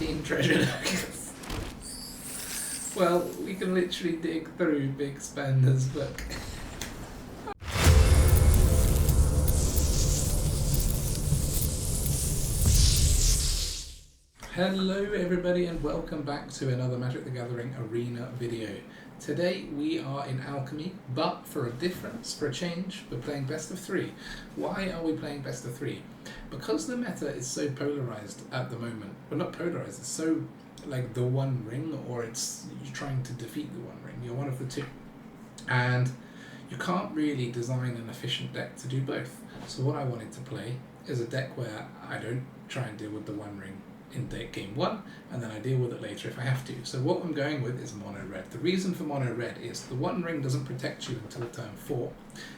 15 treasure nuggets. Well, we can literally dig through big spenders, but... Hello everybody and welcome back to another Magic the Gathering Arena video. Today we are in Alchemy, but for a difference, for a change, we're playing best of 3. Why are we playing best of 3? Because the meta is so polarized at the moment. Well, not polarized, it's so like the One Ring, or it's you're trying to defeat the One Ring. You're one of the two. And you can't really design an efficient deck to do both. So what I wanted to play is a deck where I don't try and deal with the One Ring in game 1, and then I deal with it later if I have to. So what I'm going with is mono red. The reason for mono red is the One Ring doesn't protect you until turn 4,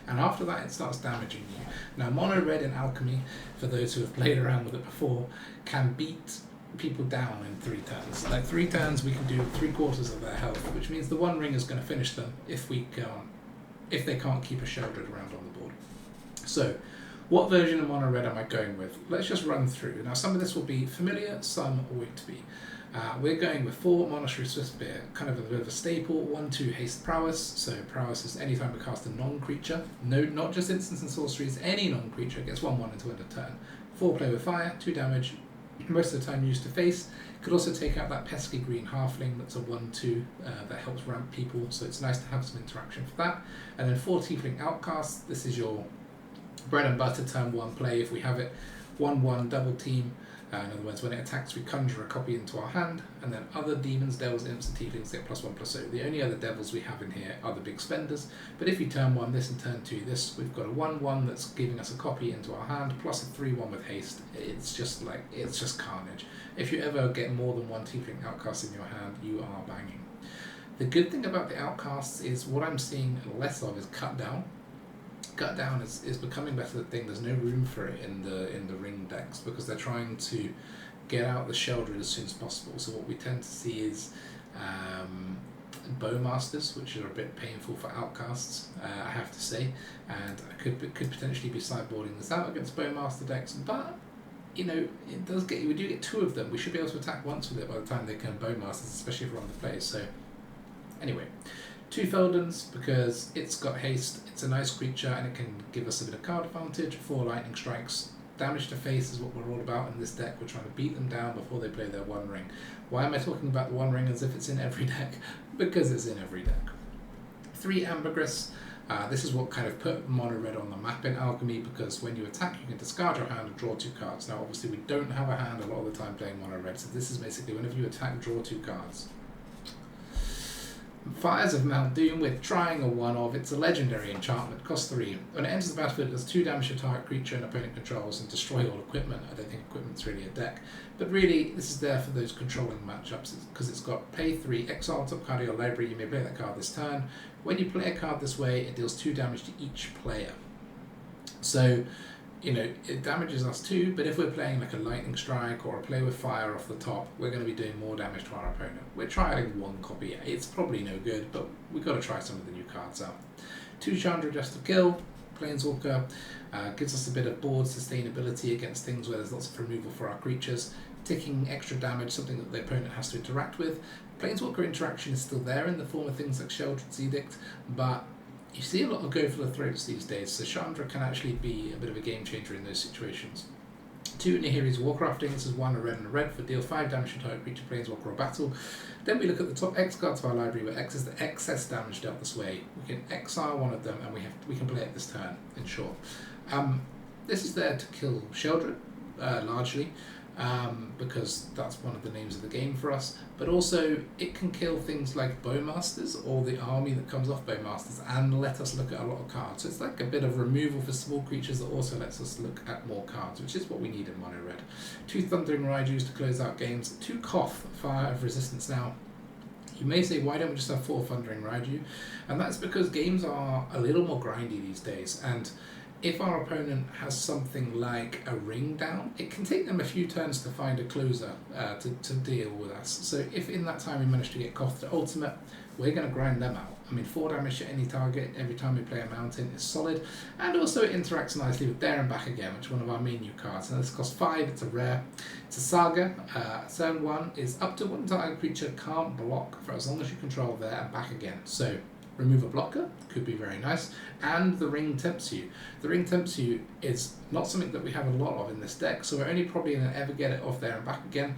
and after that it starts damaging you. Now mono red in Alchemy, for those who have played around with it before, can beat people down in 3 turns. Like 3 turns we can do 3/4 of their health, which means the One Ring is going to finish them if they can't keep a Sheldred around on the board. So what version of mono red am I going with? Let's just run through. Now some of this will be familiar, some won't be. We're going with 4 Monastery Swiftspear, kind of a bit of a staple. 1/2 haste prowess. So prowess is anytime we cast a non-creature, no, not just instants and sorceries, any non-creature gets 1/1 until end of turn. 4 play with fire, 2 damage, most of the time used to face. Could also take out that pesky green halfling that's a 1/2 that helps ramp people, so it's nice to have some interaction for that. And then 4 Tiefling Outcasts. This is your bread and butter turn 1 play. If we have it 1/1 double team, in other words, when it attacks we conjure a copy into our hand, and then other demons, devils, imps and tieflings get +1/+0. The only other devils we have in here are the big spenders, but if you turn 1 this and turn 2 this, we've got a 1/1 that's giving us a copy into our hand, plus a 3/1 with haste. It's just carnage. If you ever get more than 1 Tiefling Outcast in your hand, you are banging. The good thing about the Outcasts is what I'm seeing less of is cut down. Cut down is becoming better thing. There's no room for it in the ring decks because they're trying to get out the Sheldred as soon as possible. So what we tend to see is Bowmasters, which are a bit painful for Outcasts, I have to say, and I could potentially be sideboarding this out against Bowmaster decks, but you know, it does get, we do get 2 of them. We should be able to attack once with it by the time they can Bowmasters, especially if we're on the play. So anyway, 2 Feldons because it's got haste, it's a nice creature and it can give us a bit of card advantage. 4 Lightning Strikes. Damage to face is what we're all about in this deck. We're trying to beat them down before they play their One Ring. Why am I talking about the One Ring as if it's in every deck? Because it's in every deck. 3 Ambergris. This is what kind of put mono red on the map in Alchemy, because when you attack you can discard your hand and draw 2 cards. Now obviously we don't have a hand a lot of the time playing mono red, so this is basically whenever you attack, draw 2 cards. Fires of Mount Doom with trying a 1/of. It's a legendary enchantment, costs 3. When it enters the battlefield, it does 2 damage to target creature and opponent controls and destroy all equipment. I don't think equipment's really a deck, but really this is there for those controlling matchups because it's got pay 3, exile top card of your library. You may play that card this turn. When you play a card this way, it deals 2 damage to each player. So, you know, it damages us too, but if we're playing like a lightning strike or a play with fire off the top, we're going to be doing more damage to our opponent. We're trying 1 copy. It's probably no good, but we've got to try some of the new cards out. 2 Chandra just to kill. Planeswalker gives us a bit of board sustainability against things where there's lots of removal for our creatures. Ticking extra damage, something that the opponent has to interact with. Planeswalker interaction is still there in the form of things like Sheldred's Edict, but you see a lot of go for the throats these days, so Chandra can actually be a bit of a game changer in those situations. 2 Nahiri's Warcrafting. This is 1 a red and a red for deal 5 damage to target creature, planeswalker or battle. Then we look at the top X cards of our library, where X is the excess damage dealt this way. We can exile 1 of them and we can play it this turn, in short. This is there to kill Sheldred, largely. Because that's one of the names of the game for us, but also it can kill things like Bowmasters or the army that comes off Bowmasters and let us look at a lot of cards. So it's like a bit of removal for small creatures that also lets us look at more cards, which is what we need in mono red. 2 Thundering Raijus to close out games. 2 Koth, Fire of Resistance. Now you may say, why don't we just have 4 Thundering Raiju? And that's because games are a little more grindy these days, and if our opponent has something like a ring down, it can take them a few turns to find a closer to deal with us. So if in that time we manage to get Koth to ultimate, we're going to grind them out. I mean, 4 damage to any target every time we play a mountain is solid, and also it interacts nicely with There and Back Again, which is one of our main new cards. Now this costs 5, it's a rare, it's a saga. Turn 1 is up to 1 target creature can't block for as long as you control There and Back Again. So remove a blocker, could be very nice, and the ring tempts you. The ring tempts you is not something that we have a lot of in this deck, so we're only probably going to ever get it off There and Back Again.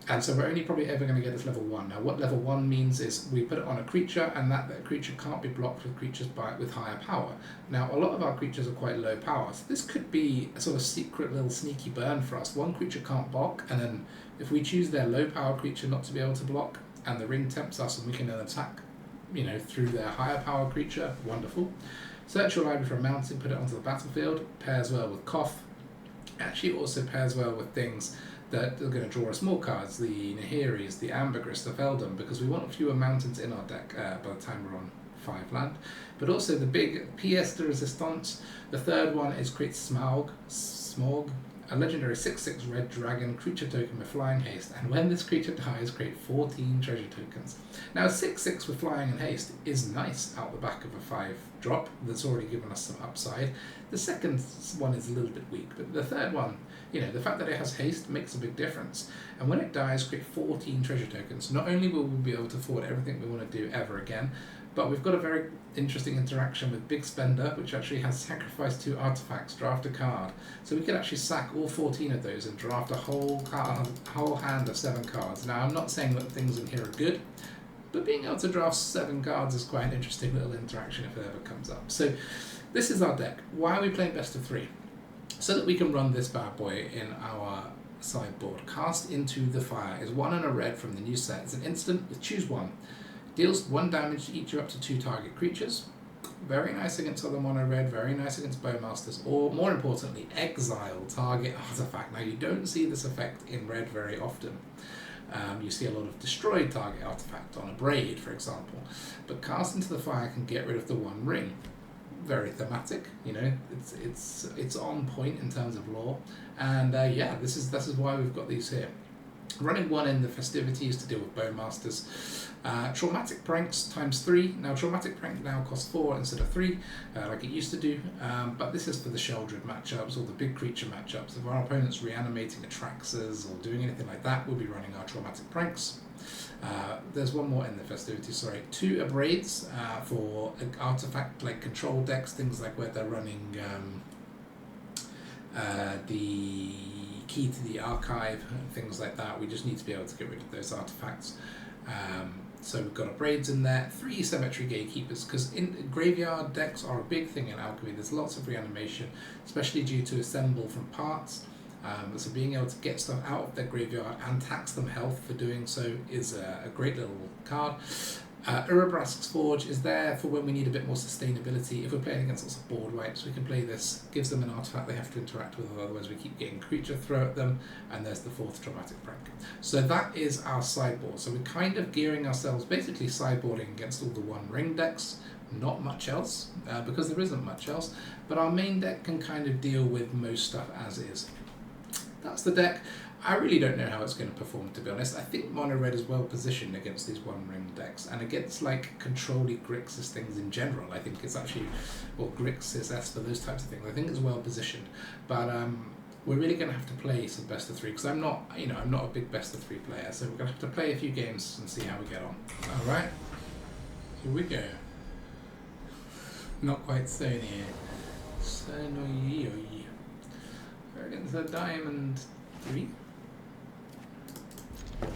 And so we're only probably ever going to get this level 1. Now what level 1 means is we put it on a creature, and that creature can't be blocked with creatures with higher power. Now a lot of our creatures are quite low power, so this could be a sort of secret little sneaky burn for us. One creature can't block, and then if we choose their low power creature not to be able to block, and the ring tempts us and we can then attack, you know, through their higher power creature, wonderful. Search your library for a mountain, put it onto the battlefield, pairs well with Koth. Actually also pairs well with things that are going to draw us more cards, the Nahiris, the Ambergris, the Feldon, because we want fewer mountains in our deck by the time we're on 5 land. But also the big pièce de résistance, the third one is create Smog, a legendary 6/6 red dragon creature token with flying haste, and when this creature dies, create 14 treasure tokens. Now 6/6 with flying and haste is nice out the back of a 5-drop that's already given us some upside. The second one is a little bit weak, but the third one, you know, the fact that it has haste makes a big difference. And when it dies, create 14 treasure tokens. Not only will we be able to afford everything we want to do ever again, but we've got a very interesting interaction with Big Spender, which actually has sacrifice 2 artifacts, draft a card. So we could actually sack all 14 of those and draft a whole hand of 7 cards. Now I'm not saying that things in here are good, but being able to draft 7 cards is quite an interesting little interaction if it ever comes up. So this is our deck. Why are we playing best of 3? So that we can run this bad boy in our sideboard. Cast into the Fire is 1 and a red from the new set. It's an instant with choose 1. Deals 1 damage to each of up to 2 target creatures. Very nice against other mono red, very nice against Bowmasters, or more importantly, exile target artifact. Now you don't see this effect in red very often. You see a lot of destroy target artifact on Abrade, for example. But Cast into the Fire can get rid of the 1 ring. Very thematic, you know, it's on point in terms of lore, and yeah, this is why we've got these here. Running 1 in the festivities to deal with Bowmasters. Traumatic Pranks times 3. Now Traumatic Prank now costs 4 instead of 3, like it used to do, but this is for the Sheldred matchups or the big creature matchups. If our opponent's reanimating Atraxas or doing anything like that, we'll be running our Traumatic Pranks. There's one more in the festivities, sorry. 2 Abrades for artifact like control decks, things like where they're running the key to the archive and things like that. We just need to be able to get rid of those artifacts. So we've got Abrades in there, 3 Cemetery Gatekeepers, because in graveyard decks are a big thing in Alchemy. There's lots of reanimation, especially due to assemble from parts. So being able to get stuff out of their graveyard and tax them health for doing so is a great little card. Urabrask's Forge is there for when we need a bit more sustainability. If we're playing against lots of board wipes, we can play this. Gives them an artifact they have to interact with, otherwise we keep getting creature throw at them. And there's the 4th Traumatic Prank. So that is our sideboard. So we're kind of gearing ourselves, basically sideboarding against all the 1 ring decks. Not much else, because there isn't much else. But our main deck can kind of deal with most stuff as is. That's the deck. I really don't know how it's going to perform, to be honest. I think mono red is well positioned against these 1 ring decks and against like control-y Grixis things in general. I think it's actually, or Grixis for those types of things. I think it's well positioned, but we're really going to have to play some best of 3 because I'm not a big best of 3 player. So we're going to have to play a few games and see how we get on. All right, here we go. Not quite Sony here. Sony. We're against the Diamond 3.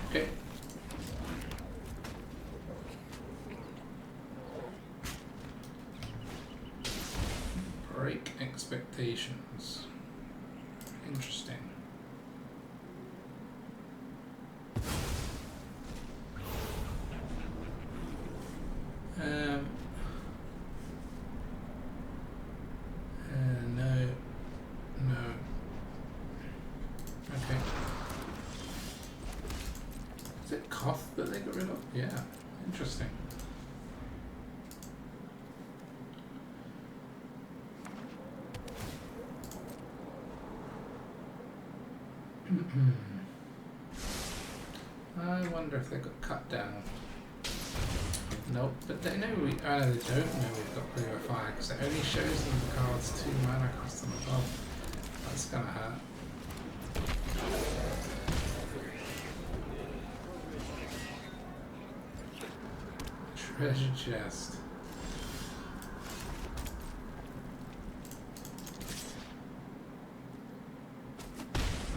Okay. Break expectations. Interesting. No. Okay. Is it Koth that they got rid of? Yeah, interesting. I wonder if they got cut down. Nope, but they know we. Oh, no, they don't know we've got Blue Fire because it only shows them the cards 2 mana cost them above. That's gonna hurt. Treasure chest.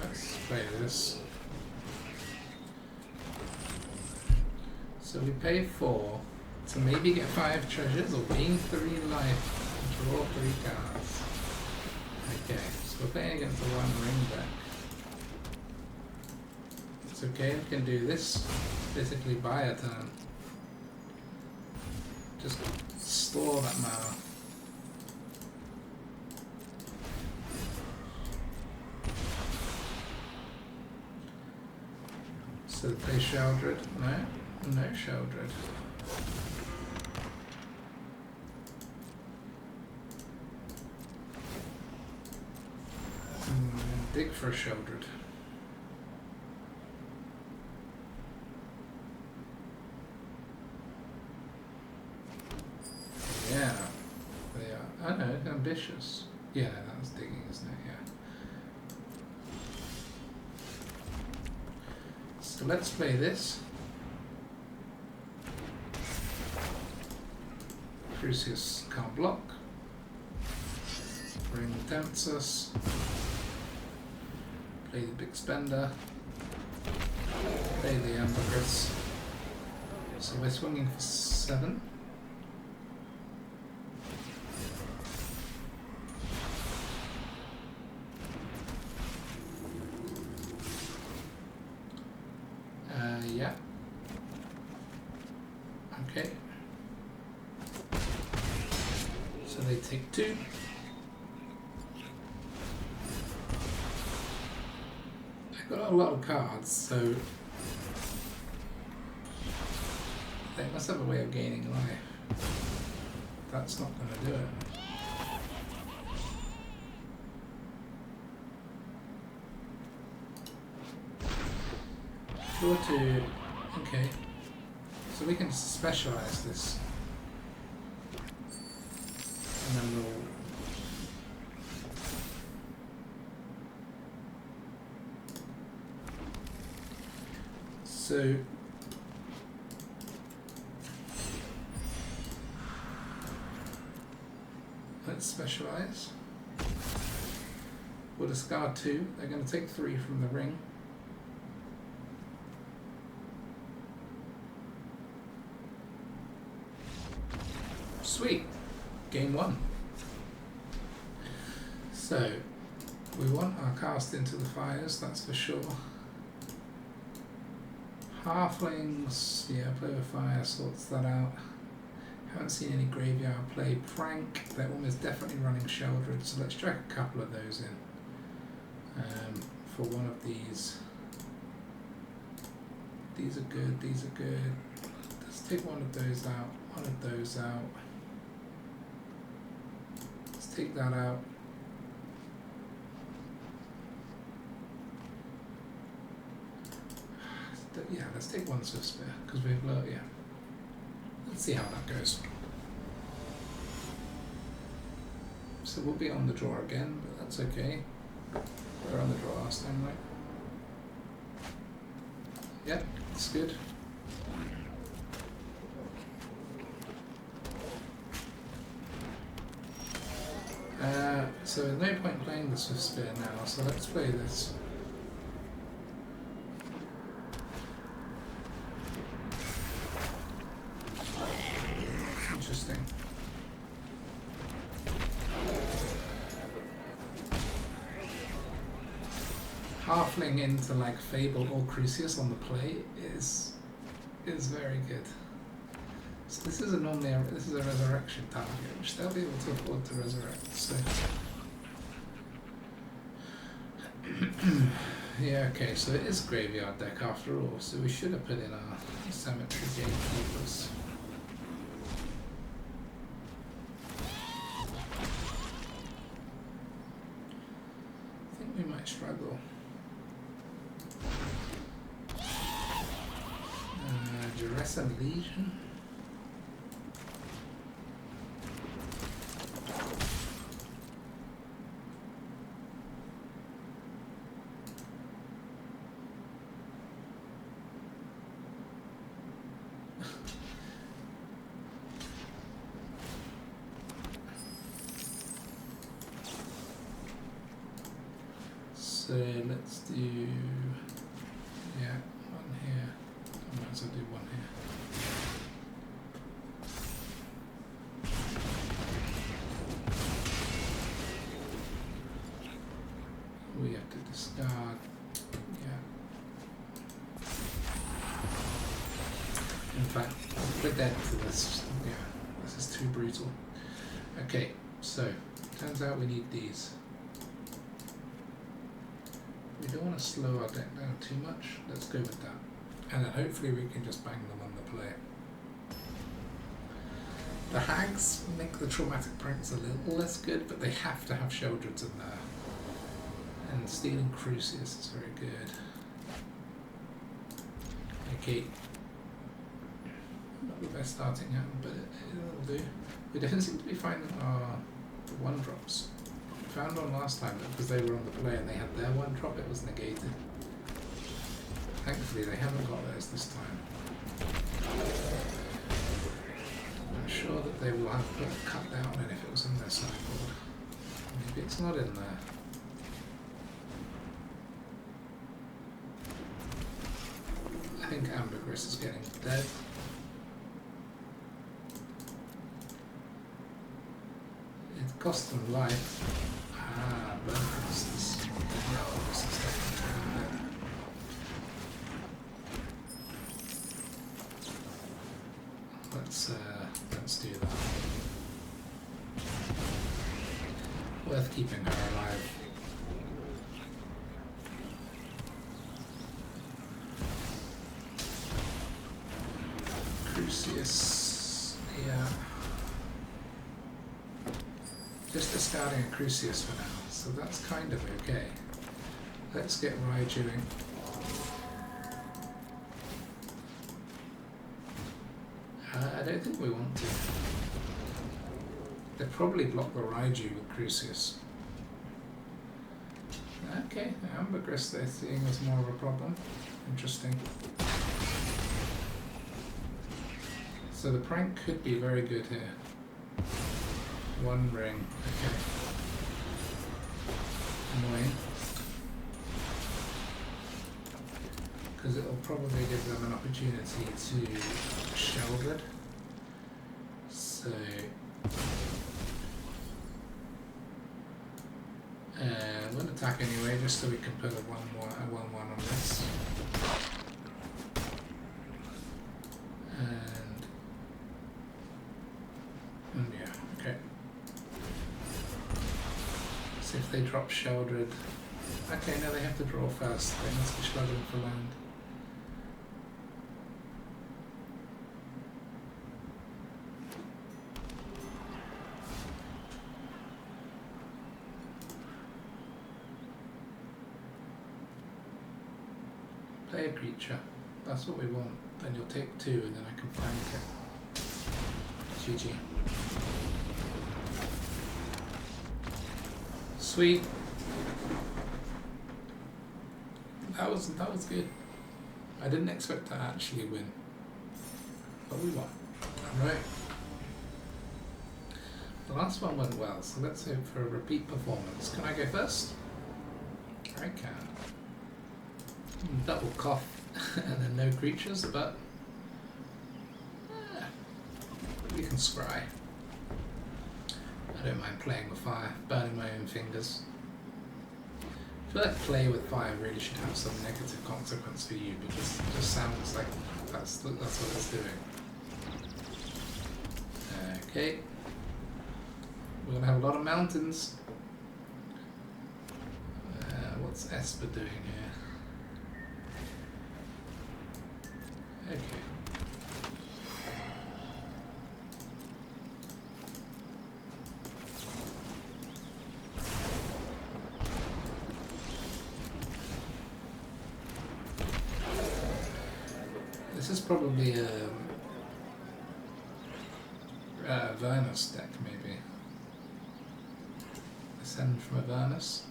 Let's play this. So we pay 4 to maybe get 5 treasures or gain 3 life and draw 3 cards. Okay, so we're playing against a 1 ring deck. It's okay, we can do this, basically buy a turn. Just store that mana. So play Sheldred? No? No Sheldred. Dig for a Sheldred. Yeah, they are. I know, ambitious. Yeah, no, that was digging, isn't it? Yeah. So let's play this. Crucius can't block. Ring tempts us. Play the big spender. Play the Ambergris. So we're swinging for 7. Yeah. Okay. So they take 2. They've got a lot of cards, so they must have a way of gaining life. That's not going to do it. Draw 2. Okay. So we can specialize this. And then we'll... So... let's specialize. We'll discard 2. They're going to take 3 from the ring. Sweet. Game 1. So, we want our cast into the fires, that's for sure. Halflings, yeah, play with fire sorts that out. Haven't seen any graveyard play. Prank, they're almost definitely running Sheldred, so let's drag a couple of those in. For one of these. These are good, these are good. Let's take one of those out, one of those out. Let's take that out. Yeah, let's take one Swiftspear, because we've learned, yeah. Let's see how that goes. So we'll be on the draw again, but that's okay. We were on the draw last time, right? Yep, it's good. So there's no point playing the Swiftspear now, so let's play this. Interesting. Halfling into like Fable or Crucius on the play is very good. So this is a resurrection target, which they'll be able to afford to resurrect. So yeah, okay, so it is graveyard deck after all, so we should have put in our cemetery gatekeepers. I think we might struggle. Fluorescent Legion. So let's do, yeah, one here. I might as well do one here. We have to discard, yeah. In fact, we're dead to this. Yeah, this is too brutal. Okay, so turns out we need these. We don't want to slow our deck down too much. Let's go with that. And then hopefully we can just bang them on the play. The hags make the traumatic pranks a little less good, but they have to have Sheldreds in there. And stealing Crucius is very good. Okay. Not the best starting out, but it'll do. We don't seem to be finding our the 1-drops. We found one last time, but because they were on the play and they had their 1-drop, it was negated. Thankfully they haven't got theirs this time. I'm sure that they will have put a cut down and if it was in their sideboard. Maybe it's not in there. I think Ambergris is getting dead. It cost them life. Ah, but this is definitely dead. Let's do that. Worth keeping her alive. Crucius, yeah. Just discarding a Crucius for now, so that's kind of okay. Let's get Raijuing. I don't think we want to. They probably block the Raiju with Crucius. Okay, Ambergris they're seeing as more of a problem. Interesting. So the prank could be very good here. 1 ring, okay. Annoying. Because it'll probably give them an opportunity to Sheldred. So we'll attack anyway, just so we can put a 1-1 on this. And yeah, okay. So if they drop Sheldred, okay, no, they have to draw first. They must be struggling for land. Play a creature. That's what we want. Then you'll take 2 and then I can flank it. GG. Sweet. That was good. I didn't expect to actually win. But we won. Alright. The last one went well, so let's hope for a repeat performance. Can I go first? I can. Double Koth and then no creatures, but we can scry. I don't mind playing with fire, burning my own fingers. I feel like play with fire really should have some negative consequence for you because it just sounds like that's what it's doing. Okay. We're gonna have a lot of mountains. What's Esper doing here? Okay. This is probably a Avernus deck, maybe. Ascend from Avernus.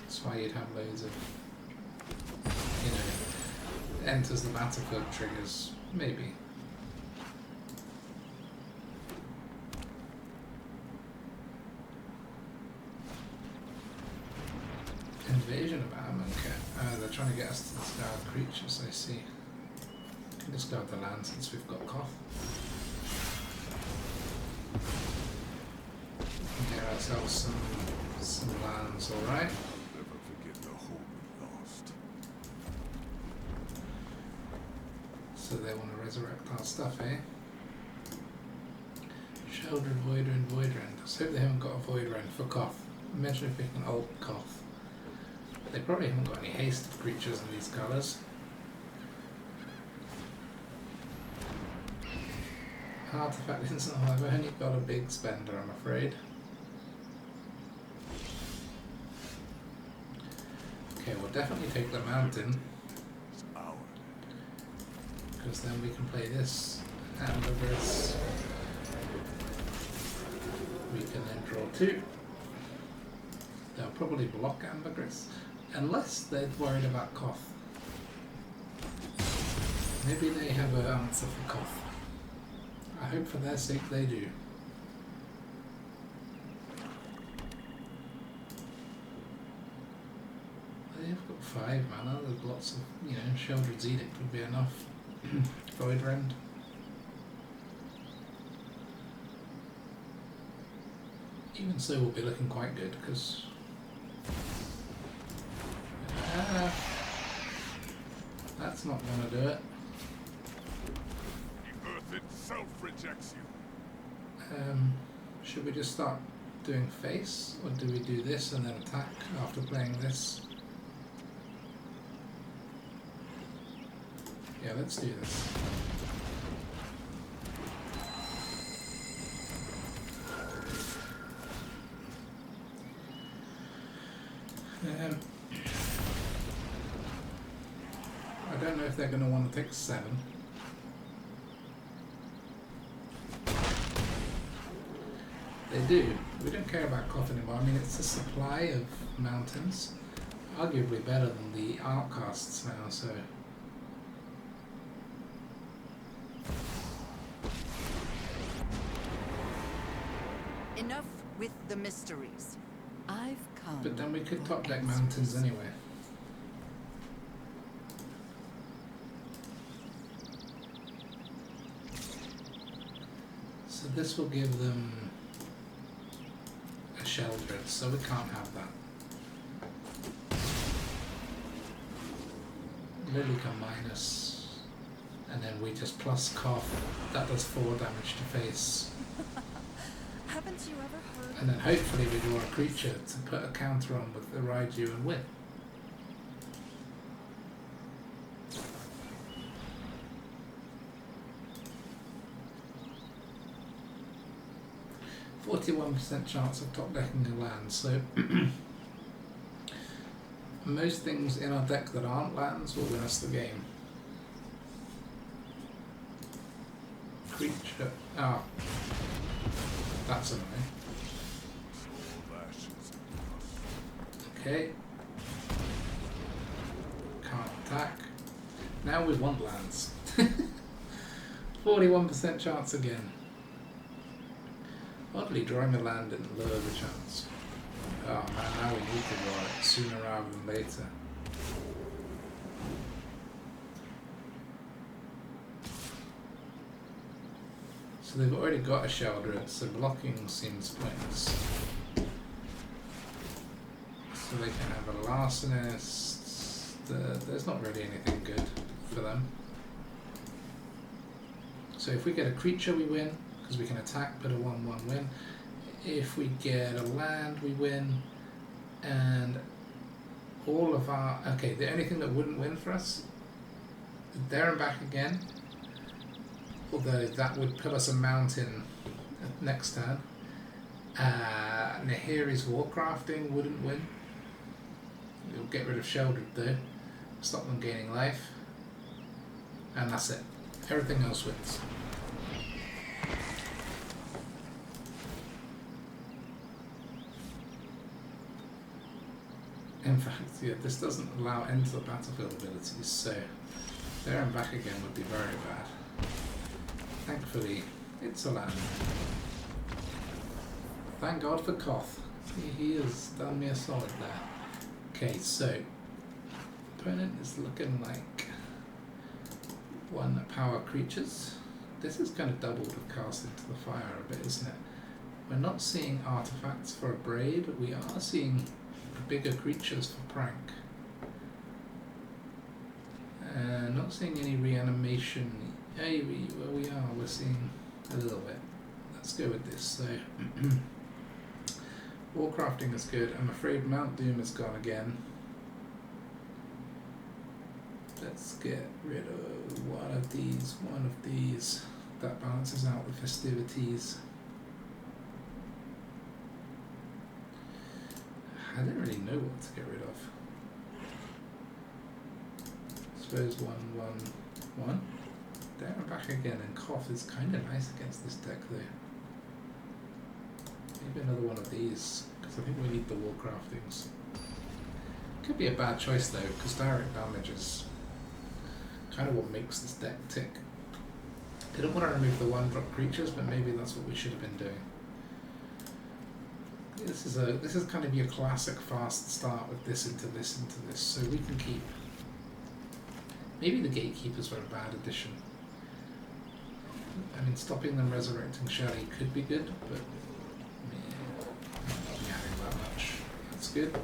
That's why you'd have loads of, you know, enters the battlefield triggers, maybe. Invasion of Ambergris. They're trying to get us to discard creatures, I see. We can discard the land since we've got Koth. Get ourselves some lands, alright. Never forget the home we lost. So they want to resurrect our stuff, eh? Sheldred, Voidrend, and Voidrend. Let's hope they haven't got a Voidrend for Koth. Imagine if we can ult Koth. They probably haven't got any haste creatures in these colours. Artifact instant, I've only got a big spender, I'm afraid. Okay, we'll definitely take the mountain. Because then we can play this Ambergris. We can then draw 2. They'll probably block Ambergris. Unless they're worried about Koth. Maybe they have an answer for Koth. I hope for their sake they do. They've got 5 mana, there's lots of, you know, Sheldred's Edict would be enough. Voidrend. Even so, we'll be looking quite good because that's not going to do it. The earth itself rejects you. Should we just start doing face, or do we do this and then attack after playing this? Yeah, let's do this. I don't know if they're going to want to take 7. They do. We don't care about Koth anymore. I mean, it's a supply of mountains. Arguably better than the Outcasts now, so... Enough with the mysteries. I've come. But then we could top deck mountains anyway. So this will give them a Sheldred, so we can't have that. Lily can minus, and then we just plus Koth. That does 4 damage to face. Haven't you ever heard? And then hopefully we draw a creature to put a counter on with the Raiju and win. %41% chance of top decking a land, so most things in our deck that aren't lands will win us the game. Creature. Ah. That's annoying. Okay. Can't attack. Now we want lands. 41% chance again. Oddly, drawing a land didn't lower the chance. Oh man, now we need to draw it sooner rather than later. So they've already got a Sheldred, so blocking seems pointless. So they can have a Larcenist. There's not really anything good for them. So if we get a creature, we win, because we can attack, put a 1/1 win. If we get a land, we win. And all of our... Okay, the only thing that wouldn't win for us, there and back again. Although that would put us a mountain next turn. Nahiri's Warcrafting wouldn't win. It'll get rid of Sheldred though. Stop them gaining life. And that's it. Everything else wins. In fact, yeah, this doesn't allow end the battlefield abilities, so there and back again would be very bad. Thankfully, it's allowed. Thank God for Koth. He has done me a solid there. Okay, so opponent is looking like 1 power creatures. This is kind of doubled with cast into the fire a bit, isn't it? We're not seeing artifacts for Abrade, but we are seeing bigger creatures for prank. Not seeing any reanimation. Hey, we are. We're seeing a little bit. Let's go with this. So, Warcrafting is good. I'm afraid Mount Doom is gone again. Let's get rid of one of these. That balances out the festivities. I don't really know what to get rid of. I suppose 1/1/1. There and back again, and Koth is kind of nice against this deck though. Maybe another one of these, because I think we need the Warcraftings. Could be a bad choice though, because direct damage is kind of what makes this deck tick. Didn't want to remove the 1-drop creatures, but maybe that's what we should have been doing. This is kind of your classic fast start with this into this into this, so we can keep. Maybe the Gatekeepers were a bad addition. I mean, stopping them resurrecting Shelly could be good, but yeah, I'm not adding that much. That's good.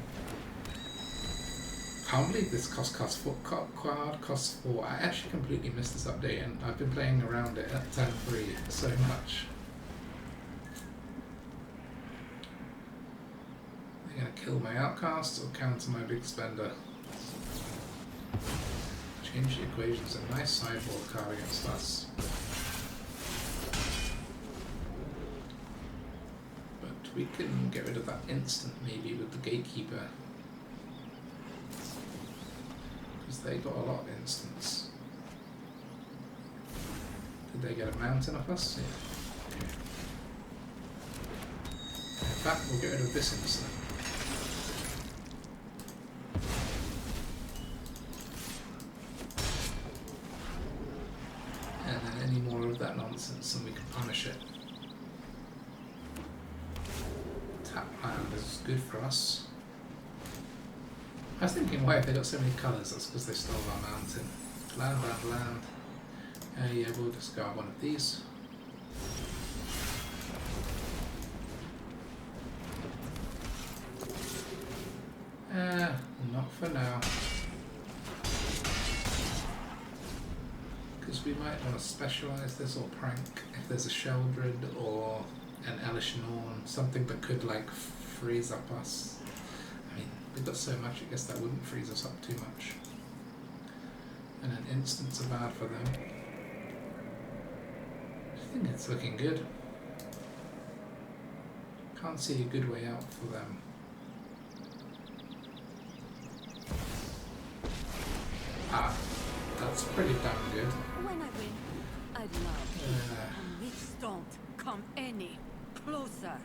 Can't believe this costs 4. I actually completely missed this update, and I've been playing around it at 10.3 so much. They're gonna kill my Outcasts or counter my big spender. Change the equations. A nice sideboard card against us. But we can get rid of that instant maybe with the Gatekeeper. Because they got a lot of instants. Did they get a mountain off us? Yeah. Okay. In fact, we'll get rid of this instant. And then any more of that nonsense and we can punish it. Tap land is good for us. I was thinking, why have they got so many colours? That's because they stole our mountain. Land. Yeah, we'll discard one of these. Not for now. Because we might want to specialise this or prank if there's a Sheldred or an Elish Norn, something that could like freeze up us. I mean, we've got so much, I guess that wouldn't freeze us up too much. And then instants are bad for them. I think it's looking good. Can't see a good way out for them. Ah, that's pretty damn good. When I win, I'd love to. Please don't come any closer.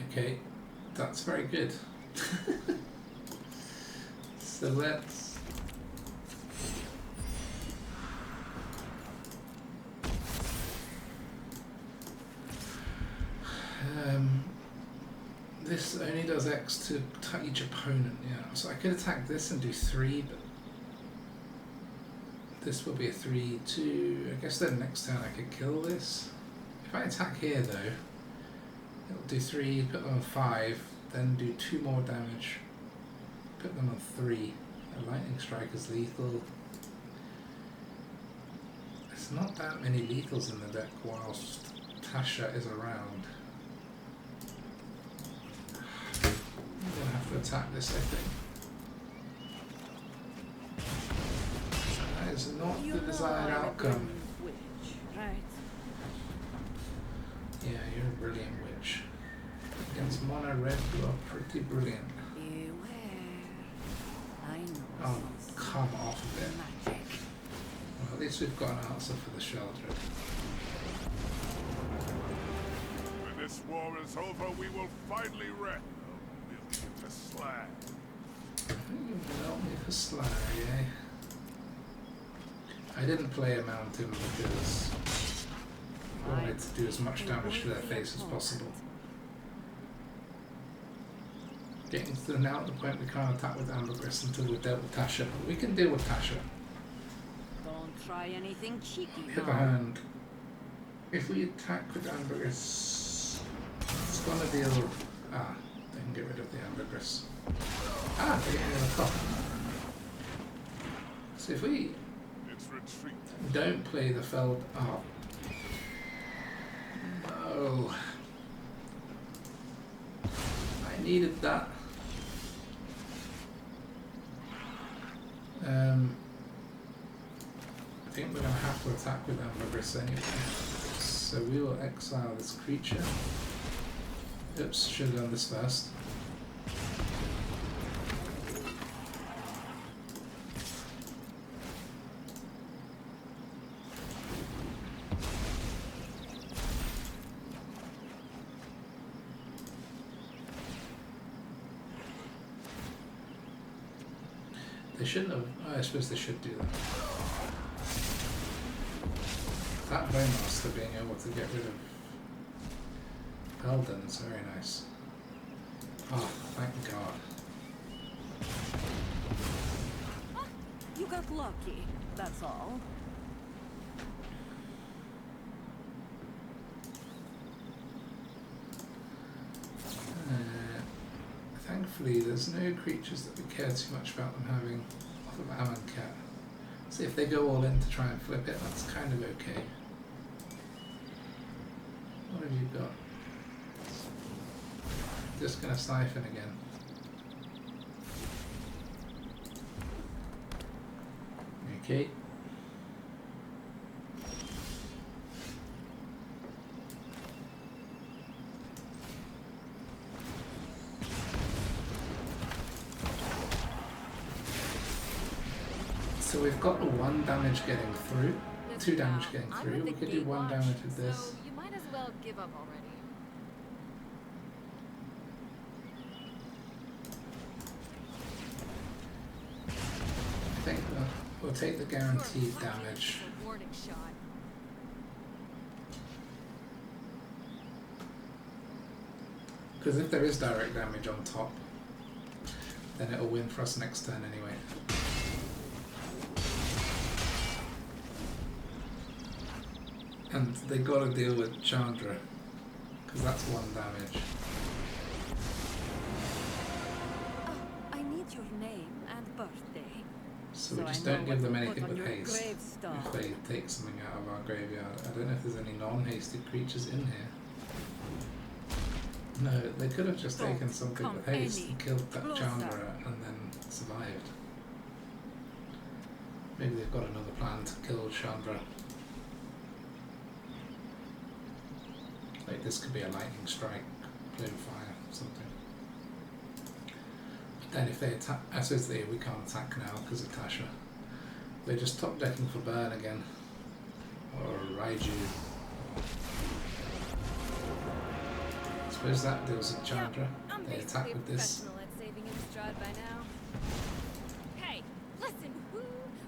Okay, that's very good. So let's this only does X to each opponent, yeah. So I could attack this and do 3, but this will be a 3/2. I guess then next turn I could kill this. If I attack here though, it'll do 3, put them on 5, then do 2 more damage, put them on 3. A lightning strike is lethal. There's not that many lethals in the deck whilst Tasha is around. I'm gonna have to attack this, I think. That is not the desired outcome. Witch, right? Yeah, you're a brilliant witch. Against mono red, you are pretty brilliant. Beware. I know. Oh, come off of it. Magic. Well, At least we've got an answer for the Sheldred. When this war is over, we will finally rest. We'll get to slag. You want me for Slag, eh? I didn't play a mountain because I wanted to do as much damage to their face as possible. Getting to the now at the point we can't attack with Ambergris until we're dealt with Tasha, but we can deal with Tasha. Don't try anything cheeky. On the other hand, if we attack with Ambergris, it's gonna deal. They can get rid of the Ambergris. They're getting rid of the Koth. So if we don't play the Feldon. Oh. No. I needed that. I think we're going to have to attack with Ambergris anyway. So we will exile this creature. Oops, should have done this first. They shouldn't have. I suppose they should do that. That Bowmaster being able to get rid of Feldon is very nice. Oh, thank God. You got lucky, that's all. Thankfully, there's no creatures that we care too much about them having off of Amonkhet. So if they go all in to try and flip it, that's kind of okay. What have you got? Just gonna siphon again. Okay. So we've got 1 damage getting through, 2 damage getting through. We could do 1 damage with this. So you might as well give up already. I think we'll take the guaranteed damage. Warning shot. Because if there is direct damage on top, then it'll win for us next turn anyway. And they gotta deal with Chandra, because that's 1 damage. I need your name and birthday. So we just I know don't give what them to anything put on with your haste gravestone. if they take something out of our graveyard. I don't know if there's any non-hasted creatures in here. No, they could have just Don't taken something come with haste any and killed that closer. Chandra and then survived. Maybe they've got another plan to kill Chandra. Like this could be a lightning strike, flame fire, something. But then if they attack, I suppose we can't attack now because of Tasha. They're just top decking for burn again. Or Raiju. I suppose that deals with Chandra. I'm They basically attack a with this. professional at saving in stride by now. Hey, listen, woo!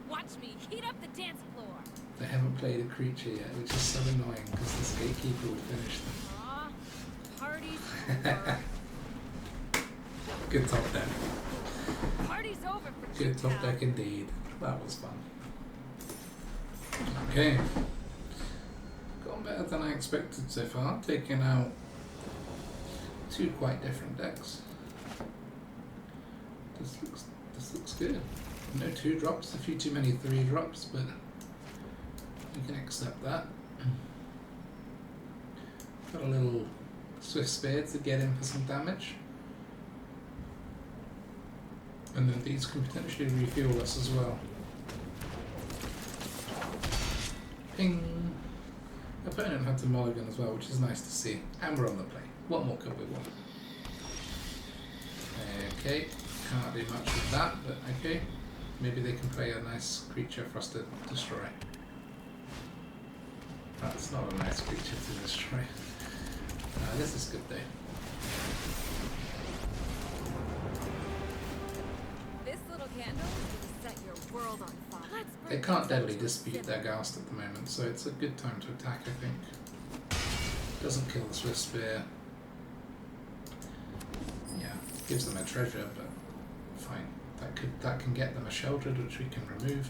Watch me heat up the dance floor. They haven't played a creature yet, which is so annoying because this gatekeeper would finish them. Aw, party's over. Good top deck. Party's over for Good top Town. deck indeed. That was fun. Okay. Gone better than I expected so far. Taking out 2 quite different decks. This looks good. No 2 drops, a few too many 3 drops, but we can accept that. Got a little Swiftspear to get in for some damage. And then these can potentially refuel us as well. Ping! Opponent had to mulligan as well, which is nice to see. And we're on the play. What more could we want? Okay, can't do much with that, but okay. Maybe they can play a nice creature for us to destroy. That's not a nice creature to destroy. This is good though. This little candle will set your world on fire. Let's They bring can't this up deadly to a dispute simmer. their Ghast at the moment, so it's a good time to attack, I think. Doesn't kill the Swiftspear. Yeah, gives them a treasure, but fine. That can get them a Sheldred, which we can remove.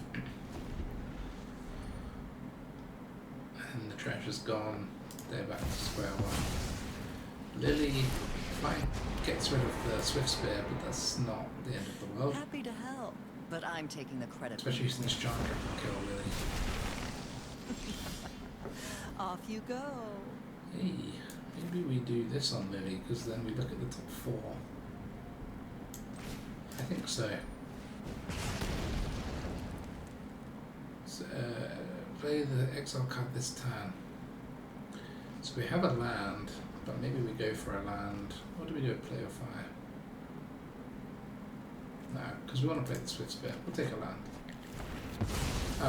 And the treasure's gone. They're back to square one. Lily, fine, gets rid of the Swiftspear, but that's not the end of the world. Happy to help, but I'm taking the credit. Especially since Chandra can kill Lily. Off you go. Hey, maybe we do this on Lily, because then we look at the top 4. I think so. So play the exile card this turn. So we have a land, but maybe we go for a land. What do we do at play or fire? No, because we want to play the Swiftspear. We'll take a land.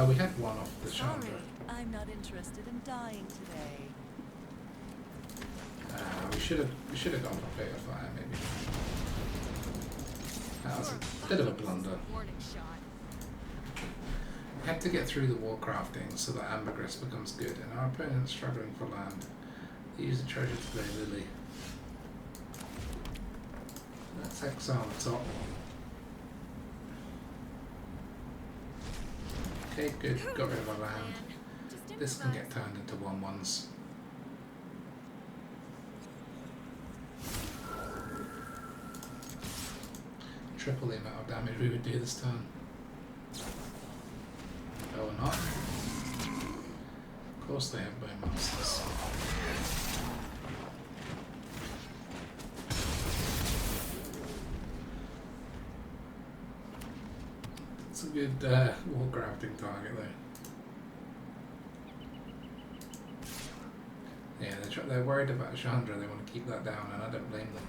We had one off the Sorry, Chandra. I'm not interested in dying today. We should have gone for play or fire maybe. That was a bit of a blunder. Warning shot. We have to get through the Warcrafting so that Ambergris becomes good, and our opponent's struggling for land. They use the treasure to play Lily. Let's exile the top. Okay, good. Got rid of our land. Just This can get improvise. turned into 1/1s. Triple the amount of damage we would do this turn. Oh, or not. Of course they have bone monsters. It's a good Warcrafting target though. Yeah, they're worried about Chandra, they want to keep that down, and I don't blame them.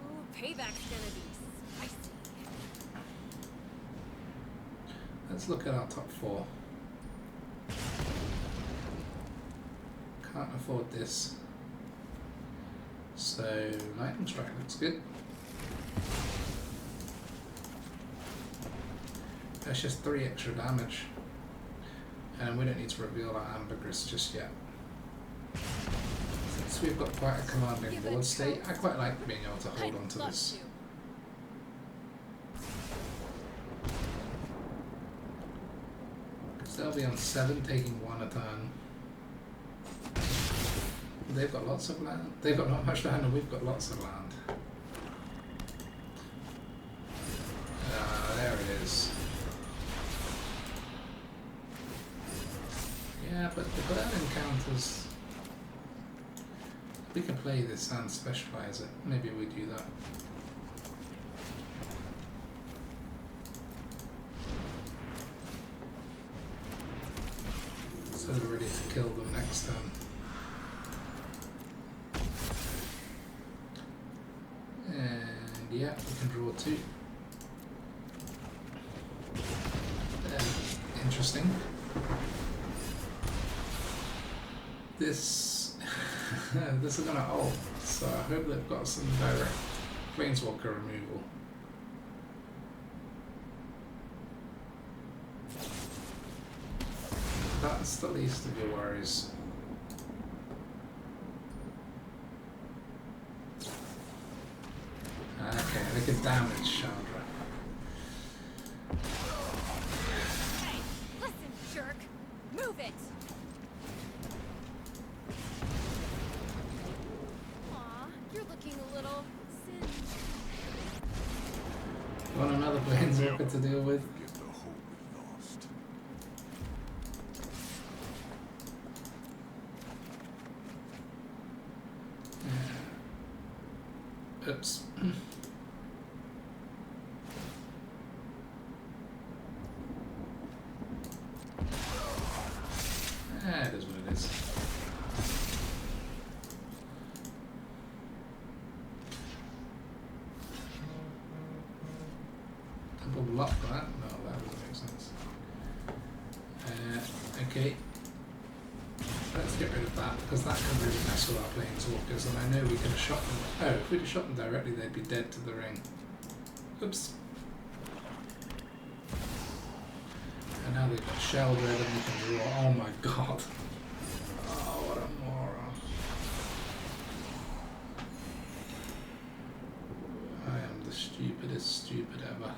Ooh, payback's gonna be spicy. Let's look at our top 4. Can't afford this. So, Lightning Strike looks good. That's just 3 extra damage. And we don't need to reveal our Ambergris just yet. Since we've got quite a commanding Give it board state, a I quite like being able to hold I'd on to love this. to. Because they'll be on 7, taking 1 a turn. They've got lots of land. They've got not much land, and we've got lots of land. There it is. Yeah, but the burn encounters. We can play this and specialize it. Maybe we do that. So we're ready to kill them next turn. And yeah, we can draw 2. Interesting. This this is gonna ult, so I hope they've got some direct Planeswalker removal. That's the least of your worries. Okay, they can damage Chandra. Hey, listen, jerk. Move it. Aw, you're looking a little singed. Want another Planeswalker to deal with? Get the hope lost. Oops. It is what it is. Double block that? No, that doesn't make sense. Okay. let's get rid of that, because that can really mess with our planeswalkers, and I know we could have shot them. Oh, if we'd have shot them directly, they'd be dead to the ring. Oops. And now they've got shell red and we can draw. Oh my god. Oh, what a moron. I am the stupidest stupid ever.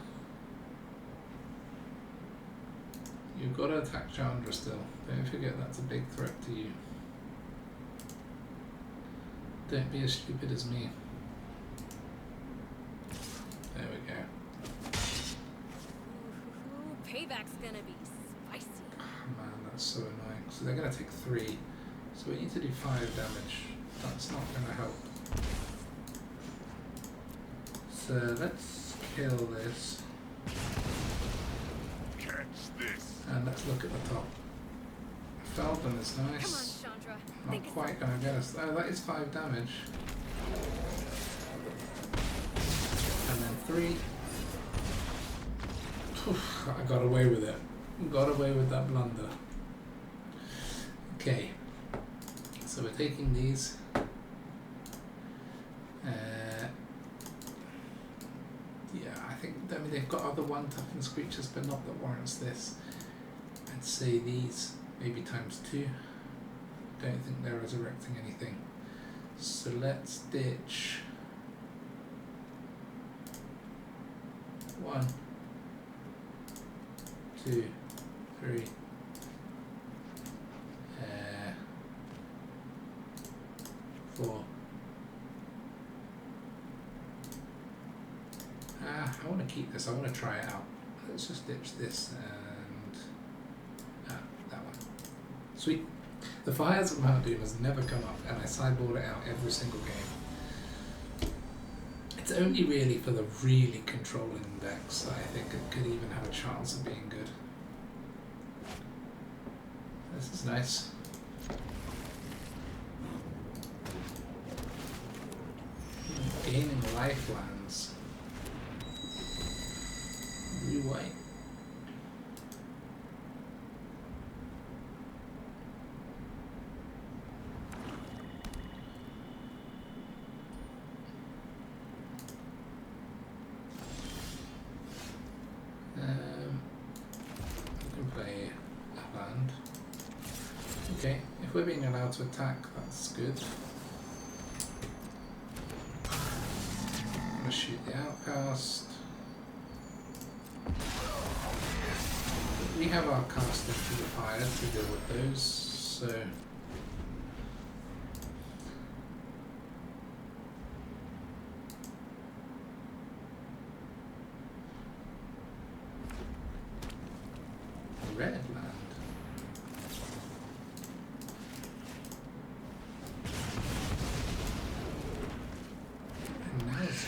You've got to attack Chandra still. Don't forget that's a big threat to you. Don't be as stupid as me. There we go. Ooh, payback's gonna be spicy. Man, that's so annoying. So they're going to take 3. So we need to do 5 damage. That's not going to help. So let's kill this. Catch this. And let's look at the top. Feldon is Come on, nice. Chandra. Not Think of quite going to get us. Oh, that is 5 damage. And then 3. Oof, I got away with it. Got away with that blunder. Okay. So we're taking these. Yeah, I mean they've got other 1 toughness creatures, but not that warrants this. I'd say these maybe times 2. Don't think they're resurrecting anything. So let's ditch 1, 2, 3. 4. I want to keep this. I want to try it out. Let's just ditch this and that one. Sweet. The Fires of Mount Doom has never come up, and I sideboard it out every single game. It's only really for the really controlling decks that I think it could even have a chance of being good. This is nice. Gaining lifelines. Blue white. We can play a land. Okay, if we're being allowed to attack, that's good. I'm gonna shoot the Outcast. We have our cast into the fire to deal with those, so red land. And now it's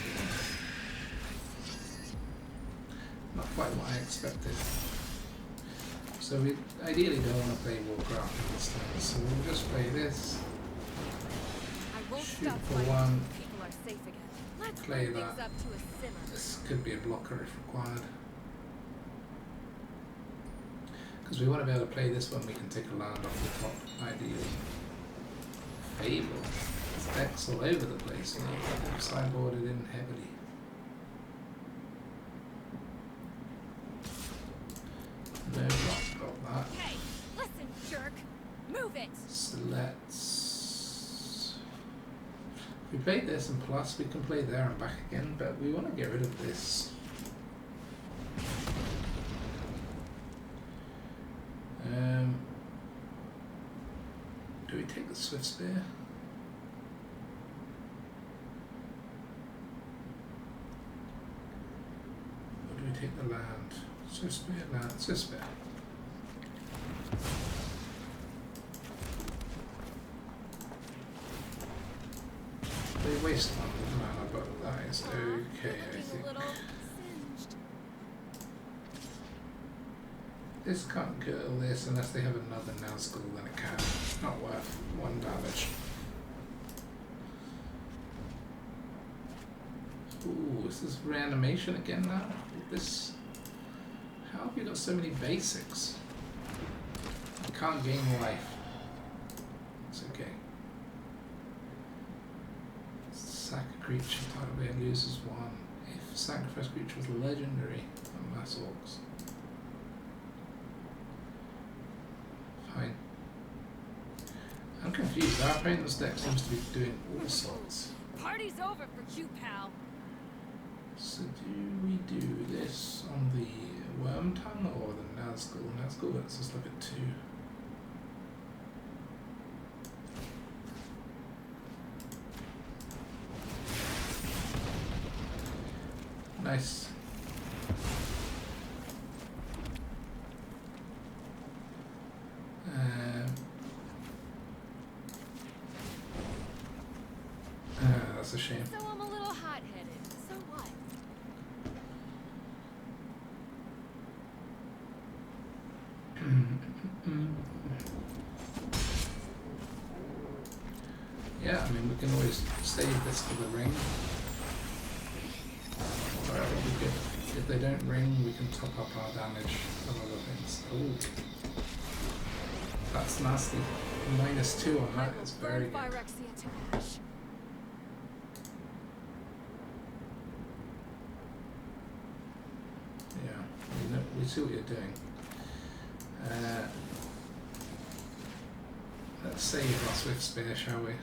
not quite what I expected. So we ideally don't want to play Warcrafting this time, so we'll just play this. I won't Shoot stop for fighting 1. until people are safe again. Let's Play bring that. things up to a simmer. This could be a blocker if required. Because we want to be able to play this one, we can take a land off the top, ideally. Fable. This deck's all over the place now. I've sideboarded in heavily. No luck, got that. Hey, listen, jerk. Move it. So let's... If we play this and plus, we can play there and back again, but we want to get rid of this. Do we take the Swiftspear? Or do we take the land? Swiftspear, land, Swiftspear. They waste one mana, but that is okay, I Looking think. a little singed. This can't kill this unless they have another Nazgul, then it can. Not worth 1 damage. Ooh, is this reanimation again now? This... How have you got so many basics? You can't gain life. It's okay. Sack a creature, target player loses 1. If sacrifice creature was legendary on Mass Orcs. Fine. I'm confused. Our opponent's deck seems to be doing all sorts. Party's over for you, pal. So do we do this on the Worm Tongue or the Nazgul? Nazgul lets us look at 2. Nice. That's a shame. So I'm a little hot-headed. So what? Yeah, I mean, we can always save this for the ring. Or it would be good. If they don't ring, we can top up our damage from other things. Oh, that's nasty. -2 on that is very good. Phyrexia to ash. Yeah, we see what you're doing. Let's save our Swiftspear, shall we?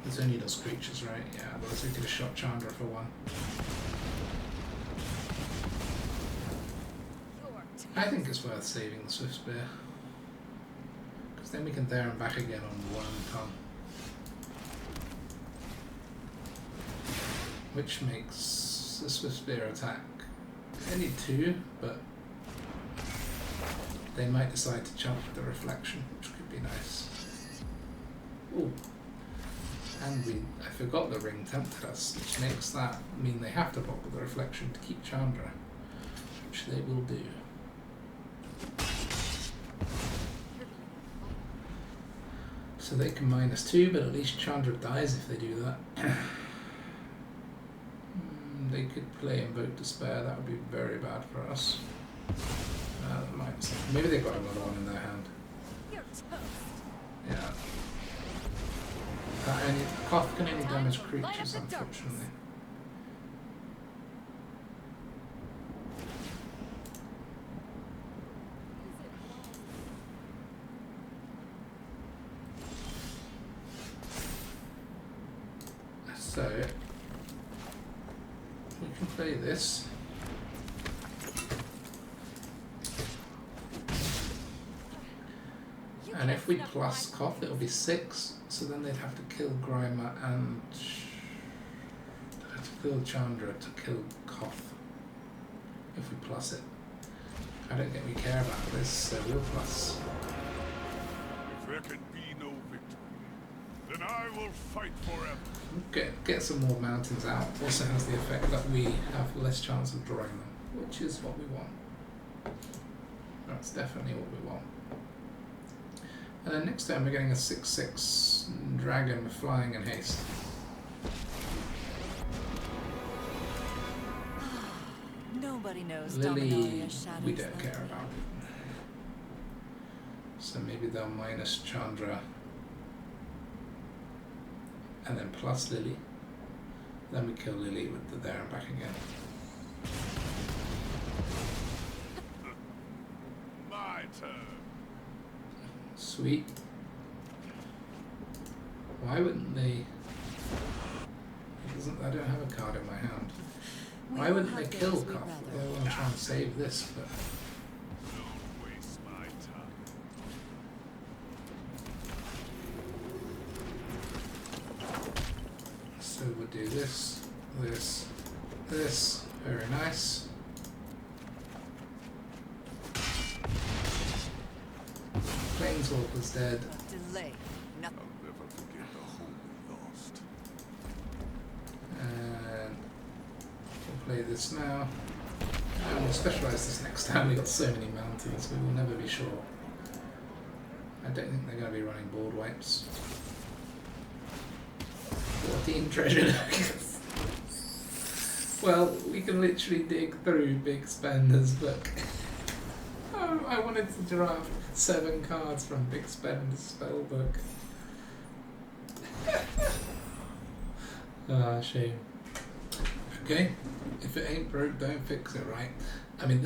It's only those creatures, right? Yeah, otherwise we could have shot Chandra for 1. I think it's worth saving the Swiftspear. Because then we can there and back again on 1 tongue. Which makes the Swiftspear attack only 2, but they might decide to jump the reflection, which could be nice. Ooh. And I forgot the ring tempted us, which makes that mean they have to pop with the reflection to keep Chandra, which they will do. So they can -2, but at least Chandra dies if they do that. They could play Invoke Despair, that would be very bad for us. Maybe they've got another one in their hand. You're toast. Yeah. Koth can only damage creatures, unfortunately. So we can play this. And if we plus Koth, it'll be 6. So then they'd have to kill Grimer and they'd have to kill Chandra to kill Koth. If we plus it. I don't think we care about this, so we'll plus. If there can be no victory, then I will fight forever. Get some more mountains out. Also has the effect that we have less chance of drawing them, which is what we want. That's definitely what we want. And then next time we're getting a 6/6 dragon with flying and haste. Nobody knows Lily, Dominaria's shadows we don't like care me. about. So maybe they'll minus Chandra and then plus Lily. Then we kill Lily with the there and back again. My turn. Sweet. Why wouldn't they? I don't have a card in my hand. We Why all wouldn't they have kill days we'd Koth? rather. They want to try and save this, but Don't waste my time. so we'll do this, this, this. Very nice. Planeswalker's dead. Delay. Nothing. I'll never forget the home we lost. And we'll play this now. And we'll specialise this next time. We've got so many mountains, we will never be sure. I don't think they're going to be running board wipes. 14 treasure nuggets. Well, we can literally dig through big spenders, but No, I wanted to draft 7 cards from Big Spend's spellbook. Ah, shame. Okay, if it ain't broke, don't fix it, right? I mean,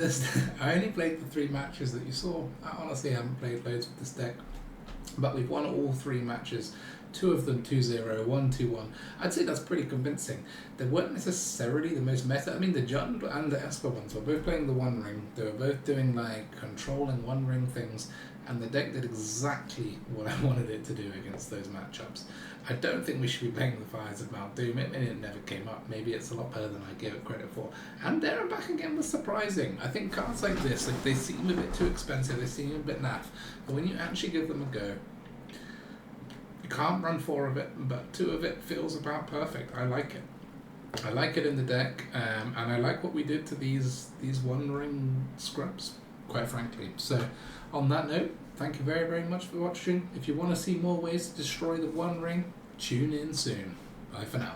I only played the 3 matches that you saw. I honestly haven't played loads with this deck, but we've won all 3 matches. 2 of them 2-0, 1 2-1. I'd say that's pretty convincing. They weren't necessarily the most meta. I mean, the Jund and the Esper ones were both playing the One Ring. They were both doing like controlling One Ring things, and the deck did exactly what I wanted it to do against those matchups. I don't think we should be playing the Fires of Mount Doom. I mean, it never came up. Maybe it's a lot better than I gave it credit for. And there and back again was surprising. I think cards like this, like, they seem a bit too expensive. They seem a bit naff. But when you actually give them a go, you can't run 4 of it, but 2 of it feels about perfect. I like it. I like it in the deck, and I like what we did to these One Ring scrubs, quite frankly. So, on that note, thank you very, very much for watching. If you want to see more ways to destroy the One Ring, tune in soon. Bye for now.